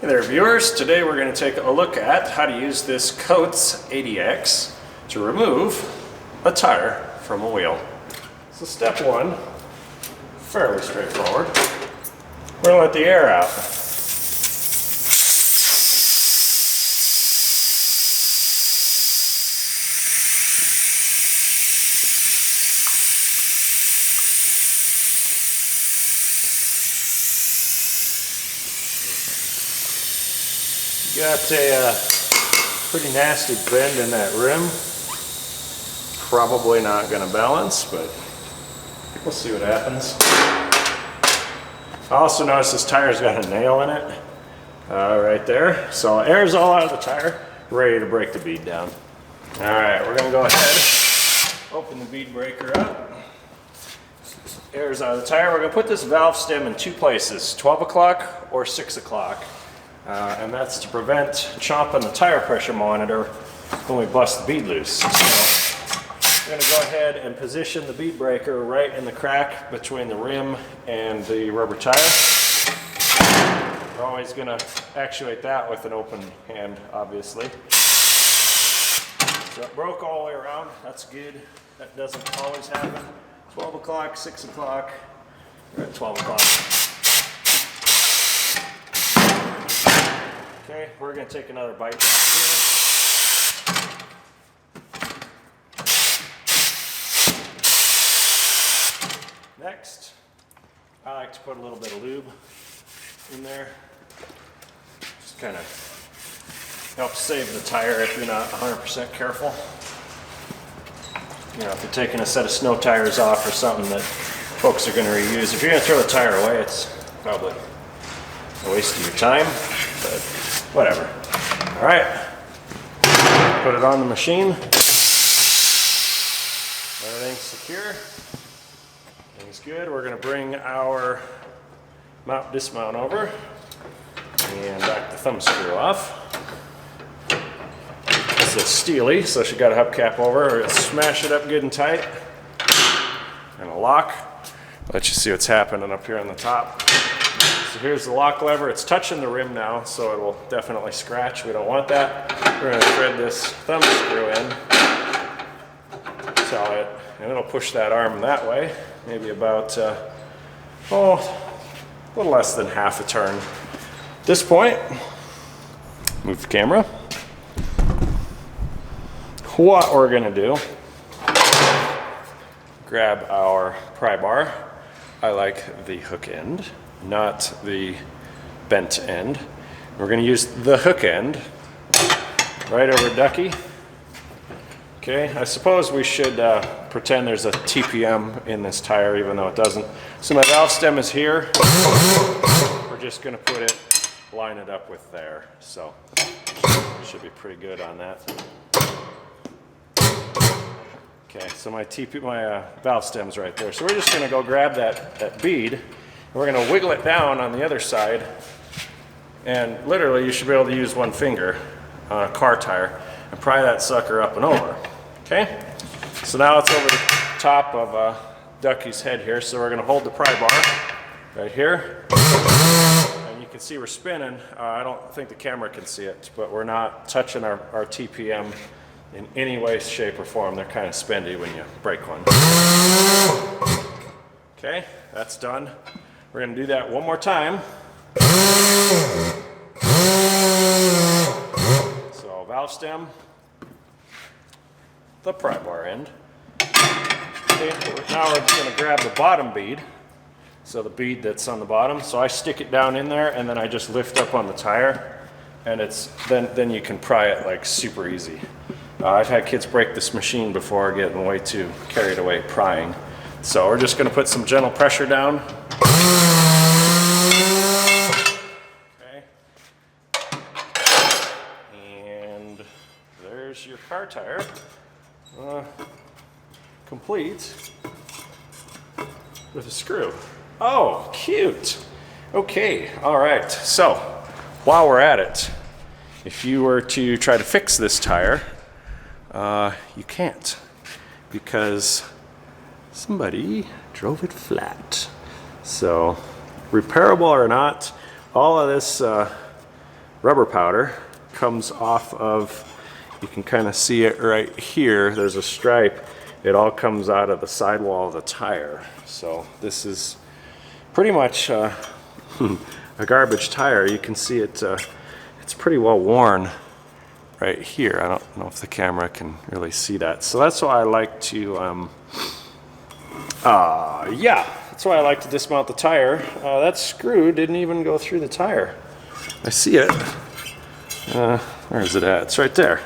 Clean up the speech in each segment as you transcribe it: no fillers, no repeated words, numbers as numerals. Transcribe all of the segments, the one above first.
Hey there viewers, today we're going to take a look at how to use this Coates 80X to remove a tire from a wheel. So step one, fairly straightforward. We're going to let the air out. Got a pretty nasty bend in that rim. Probably not going to balance, but we'll see what happens. I also noticed this tire's got a nail in it right there. So air's all out of the tire, ready to break the bead down. Alright, we're going to go ahead, open the bead breaker up. Air's out of the tire. We're going to put this valve stem in two places, 12 o'clock or 6 o'clock. And that's to prevent chomping the tire pressure monitor when we bust the bead loose. So we're going to go ahead and position the bead breaker right in the crack between the rim and the rubber tire. We're always going to actuate that with an open hand, obviously. So it broke all the way around. That's good. That doesn't always happen. 12 o'clock, 6 o'clock, we're at 12 o'clock. Okay, we're going to take another bite down here. Next, I like to put a little bit of lube in there. Just kind of helps save the tire if you're not 100% careful. You know, if you're taking a set of snow tires off or something that folks are going to reuse, if you're going to throw the tire away, it's probably a waste of your time, but whatever. All right, put it on the machine. Everything's secure. Everything's good. We're going to bring our dismount over and back the thumb screw off. This is steely, so she got a hubcap over. We're going to smash it up good and tight and a lock. Let you see what's happening up here on the top. So here's the lock lever. It's touching the rim now, so it will definitely scratch. We don't want that. We're going to thread this thumb screw in, tell it, and it'll push that arm that way, maybe about, a little less than half a turn. At this point, move the camera. What we're going to do, grab our pry bar. I like the hook end, not the bent end. We're going to use the hook end right over Ducky. Okay, I suppose we should pretend there's a TPM in this tire, even though it doesn't. So my valve stem is here. We're just going to put it, line it up with there. So should be pretty good on that. Okay, so my valve stem's right there. So we're just going to go grab that bead, and we're going to wiggle it down on the other side. And literally, you should be able to use one finger on a car tire and pry that sucker up and over. Okay? So now it's over the top of Ducky's head here. So we're going to hold the pry bar right here. And you can see we're spinning. I don't think the camera can see it, but we're not touching our TPM in any way, shape, or form. They're kind of spendy when you break one. Okay, that's done. We're going to do that one more time. So valve stem, the pry bar end. Okay, now we're just going to grab the bottom bead. So the bead that's on the bottom. So I stick it down in there, and then I just lift up on the tire, and it's then you can pry it like super easy. I've had kids break this machine before, getting way too carried away prying. So we're just going to put some gentle pressure down. Okay. And there's your car tire. Complete with a screw. Oh, cute. Okay, all right. So while we're at it, if you were to try to fix this tire, you can't, because somebody drove it flat. So repairable or not, all of this rubber powder comes off of, you can kind of see it right here, there's a stripe. It all comes out of the sidewall of the tire. So this is pretty much a garbage tire. You can see it, it's pretty well worn right here. I don't know if the camera can really see that. So that's why I like to, that's why I like to dismount the tire. That screw didn't even go through the tire. I see it. Where is it at? It's right there.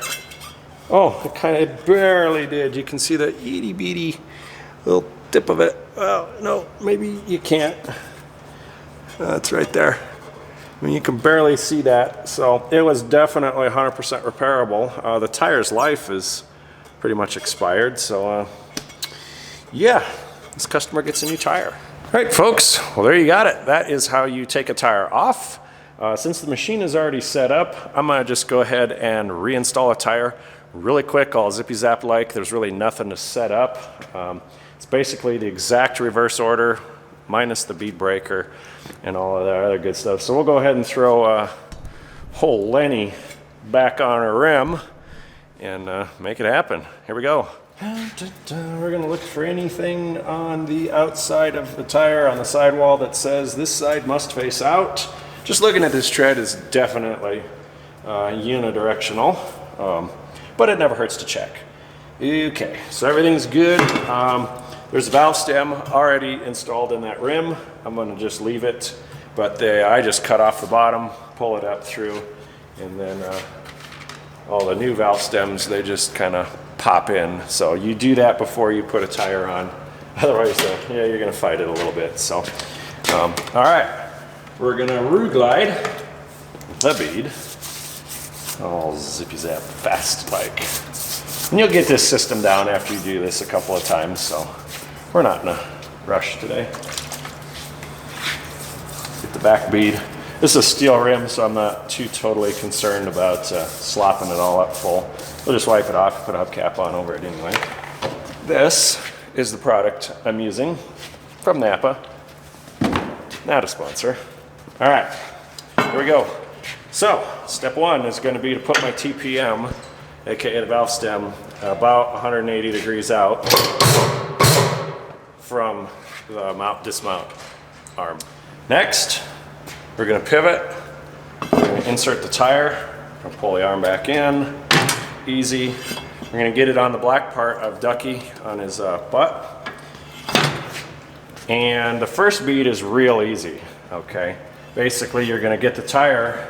Oh, it barely did. You can see the itty bitty little tip of it. Well, no, maybe you can't. It's right there. I mean, you can barely see that. So it was definitely 100% repairable. The tire's life is pretty much expired. So yeah, this customer gets a new tire. All right, folks. Well, there you got it. That is how you take a tire off. Since the machine is already set up, I'm gonna just go ahead and reinstall a tire really quick, all zippy zap like. There's really nothing to set up. It's basically the exact reverse order minus the bead breaker and all of that other good stuff. So we'll go ahead and throw whole Lenny back on our rim and make it happen. Here we go. We're gonna look for anything on the outside of the tire on the sidewall that says this side must face out. Just looking at this tread is definitely unidirectional, but it never hurts to check. Okay, so everything's good. There's a valve stem already installed in that rim. I'm gonna just leave it, but I just cut off the bottom, pull it up through, and then all the new valve stems, they just kind of pop in. So you do that before you put a tire on. Otherwise, yeah, you're gonna fight it a little bit. So, all right. We're gonna glide the bead all zippy zap fast like. And you'll get this system down after you do this a couple of times, so we're not in a rush today. Get the back bead. This is a steel rim, so I'm not too totally concerned about slopping it all up full. We'll just wipe it off, put a hubcap on over it anyway. This is the product I'm using from Napa. Not a sponsor. All right, here we go. So, step one is going to be to put my TPM, aka the valve stem, about 180 degrees out from the dismount arm. Next, we're going to pivot. We're going to insert the tire. We're going to pull the arm back in. Easy. We're going to get it on the black part of Ducky on his butt. And the first bead is real easy, okay? Basically, you're going to get the tire.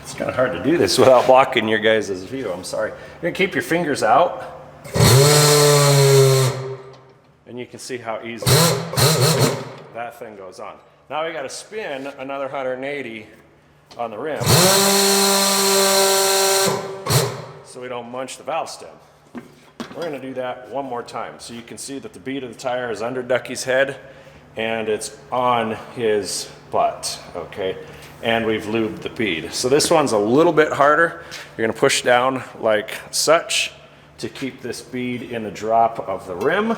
It's kind of hard to do this without blocking your guys' view. I'm sorry. You're going to keep your fingers out. And you can see how easy that thing goes on. Now we got to spin another 180 on the rim so we don't munch the valve stem. We're going to do that one more time. So you can see that the bead of the tire is under Ducky's head and it's on his butt, okay? And we've lubed the bead. So this one's a little bit harder. You're gonna push down like such to keep this bead in the drop of the rim.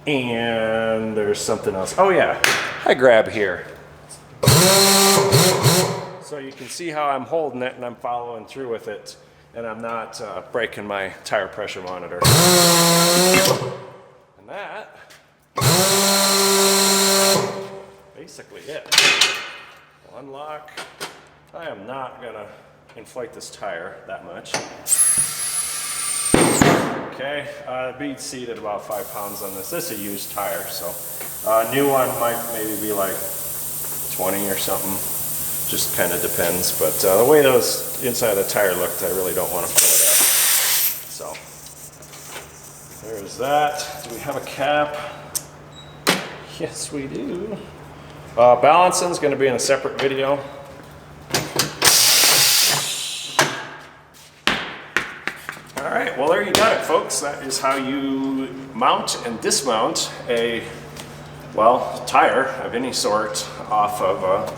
And there's something else. Oh yeah, I grab here. So you can see how I'm holding it and I'm following through with it. And I'm not breaking my tire pressure monitor. And that basically it. We'll unlock. I am not gonna inflate this tire that much. Okay, the bead's seated about 5 pounds on this. This is a used tire, so a new one might maybe be like 20 or something. Just kind of depends, but the way those inside of the tire looked, I really don't want to pull it up. So there's that. Do we have a cap? Yes, we do. Balancing is going to be in a separate video. All right, well there you got it, folks. That is how you mount and dismount a, well, tire of any sort off of a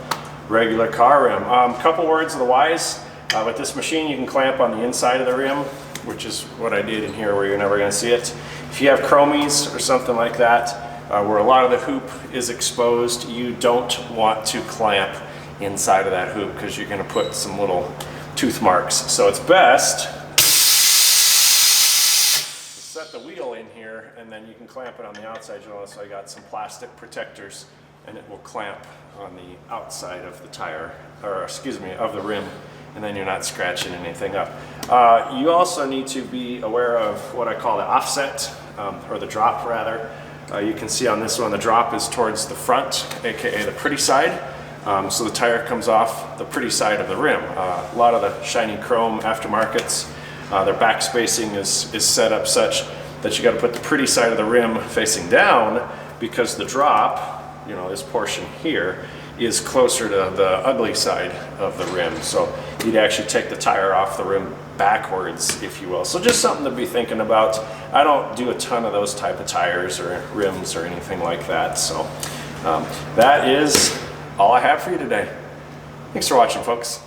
regular car rim. Couple words of the wise. With this machine you can clamp on the inside of the rim, which is what I did in here where you're never going to see it. If you have chromies or something like that, where a lot of the hoop is exposed, you don't want to clamp inside of that hoop because you're going to put some little tooth marks. So it's best to set the wheel in here, and then you can clamp it on the outside. You notice I got some plastic protectors, and it will clamp on the outside of the tire, or excuse me, of the rim, and then you're not scratching anything up. You also need to be aware of what I call the offset, or the drop rather. You can see on this one the drop is towards the front, aka the pretty side. So the tire comes off the pretty side of the rim. A lot of the shiny chrome aftermarkets, their back spacing is set up such that you got to put the pretty side of the rim facing down, because the drop, you know, this portion here, is closer to the ugly side of the rim. So you'd actually take the tire off the rim backwards, if you will. So just something to be thinking about. I don't do a ton of those type of tires or rims or anything like that. So that is all I have for you today. Thanks for watching, folks.